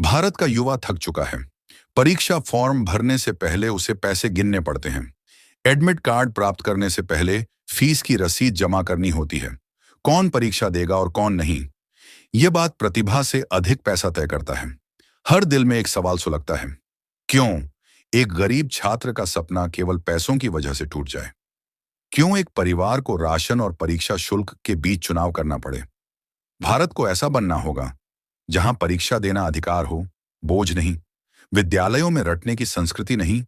भारत का युवा थक चुका है। परीक्षा फॉर्म भरने से पहले उसे पैसे गिनने पड़ते हैं। एडमिट कार्ड प्राप्त करने से पहले फीस की रसीद जमा करनी होती है। कौन परीक्षा देगा और कौन नहीं, यह बात प्रतिभा से अधिक पैसा तय करता है। हर दिल में एक सवाल सुलगता है, क्यों एक गरीब छात्र का सपना केवल पैसों की वजह से टूट जाए? क्यों एक परिवार को राशन और परीक्षा शुल्क के बीच चुनाव करना पड़े? भारत को ऐसा बनना होगा जहां परीक्षा देना अधिकार हो, बोझ नहीं। विद्यालयों में रटने की संस्कृति नहीं,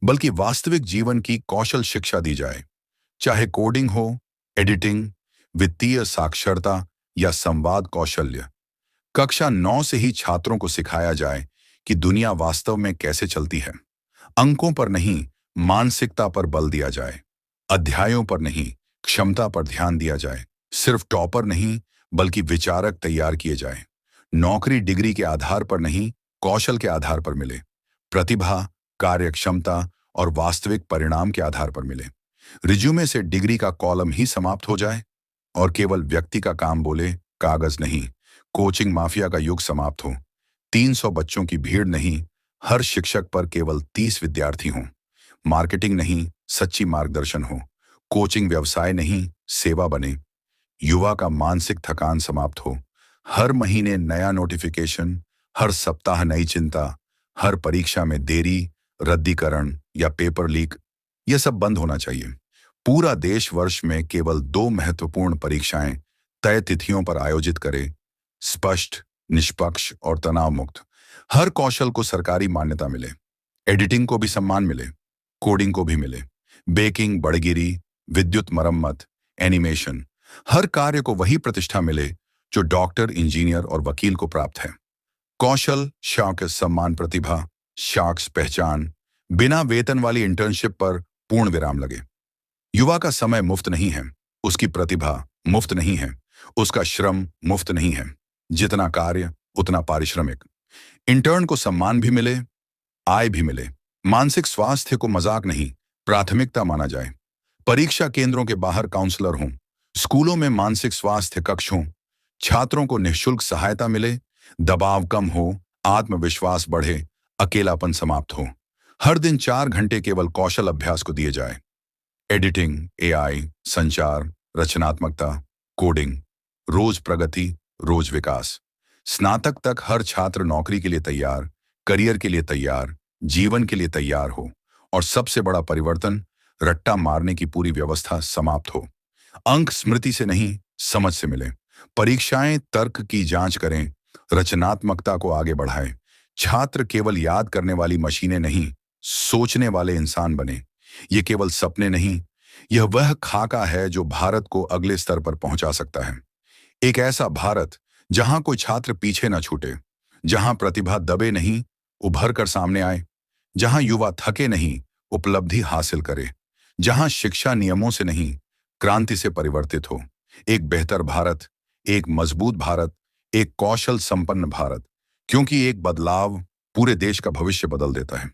बल्कि वास्तविक जीवन की कौशल शिक्षा दी जाए। चाहे कोडिंग हो, एडिटिंग, वित्तीय साक्षरता या संवाद कौशल्य। कक्षा 9 से ही छात्रों को सिखाया जाए कि दुनिया वास्तव में कैसे चलती है। अंकों पर नहीं, मानसिकता पर बल दिया जाए। अध्यायों पर नहीं, क्षमता पर ध्यान दिया जाए। सिर्फ टॉपर नहीं, बल्कि विचारक तैयार किए जाए। नौकरी डिग्री के आधार पर नहीं, कौशल के आधार पर मिले। प्रतिभा, कार्यक्षमता और वास्तविक परिणाम के आधार पर मिले। रिज्यूमे से डिग्री का कॉलम ही समाप्त हो जाए और केवल व्यक्ति का काम बोले, कागज नहीं। कोचिंग माफिया का युग समाप्त हो। 300 बच्चों की भीड़ नहीं, हर शिक्षक पर केवल 30 विद्यार्थी हों। मार्केटिंग नहीं, सच्ची मार्गदर्शन हो। कोचिंग व्यवसाय नहीं, सेवा बने। युवा का मानसिक थकान समाप्त हो। हर महीने नया नोटिफिकेशन, हर सप्ताह नई चिंता, हर परीक्षा में देरी, रद्दीकरण या पेपर लीक, यह सब बंद होना चाहिए। पूरा देश वर्ष में केवल 2 महत्वपूर्ण परीक्षाएं तय तिथियों पर आयोजित करे, स्पष्ट, निष्पक्ष और तनाव मुक्त। हर कौशल को सरकारी मान्यता मिले। एडिटिंग को भी सम्मान मिले, कोडिंग को भी मिले। बेकिंग, बड़गिरी, विद्युत मरम्मत, एनिमेशन, हर कार्य को वही प्रतिष्ठा मिले जो डॉक्टर, इंजीनियर और वकील को प्राप्त है। कौशल, शौक, सम्मान, प्रतिभा, साक्ष्य, पहचान। बिना वेतन वाली इंटर्नशिप पर पूर्ण विराम लगे। युवा का समय मुफ्त नहीं है, उसकी प्रतिभा मुफ्त नहीं है, उसका श्रम मुफ्त नहीं है। जितना कार्य उतना पारिश्रमिक। इंटर्न को सम्मान भी मिले, आय भी मिले। मानसिक स्वास्थ्य को मजाक नहीं, प्राथमिकता माना जाए। परीक्षा केंद्रों के बाहर काउंसलर हों, स्कूलों में मानसिक स्वास्थ्य कक्ष हों। छात्रों को निःशुल्क सहायता मिले, दबाव कम हो, आत्मविश्वास बढ़े, अकेलापन समाप्त हो। हर दिन 4 घंटे केवल कौशल अभ्यास को दिए जाए। एडिटिंग, एआई, संचार, रचनात्मकता, कोडिंग। रोज प्रगति, रोज विकास। स्नातक तक हर छात्र नौकरी के लिए तैयार, करियर के लिए तैयार, जीवन के लिए तैयार हो। और सबसे बड़ा परिवर्तन, रट्टा मारने की पूरी व्यवस्था समाप्त हो। अंक स्मृति से नहीं, समझ से मिले। परीक्षाएं तर्क की जांच करें, रचनात्मकता को आगे बढ़ाएं। छात्र केवल याद करने वाली मशीनें नहीं, सोचने वाले इंसान बने। ये केवल सपने नहीं, यह वह खाका है जो भारत को अगले स्तर पर पहुंचा सकता है। एक ऐसा भारत जहां कोई छात्र पीछे न छूटे, जहां प्रतिभा दबे नहीं, उभर कर सामने आए, जहां युवा थके नहीं, उपलब्धि हासिल करे, जहां शिक्षा नियमों से नहीं, क्रांति से परिवर्तित हो। एक बेहतर भारत, एक मजबूत भारत, एक कौशल संपन्न भारत, क्योंकि एक बदलाव पूरे देश का भविष्य बदल देता है।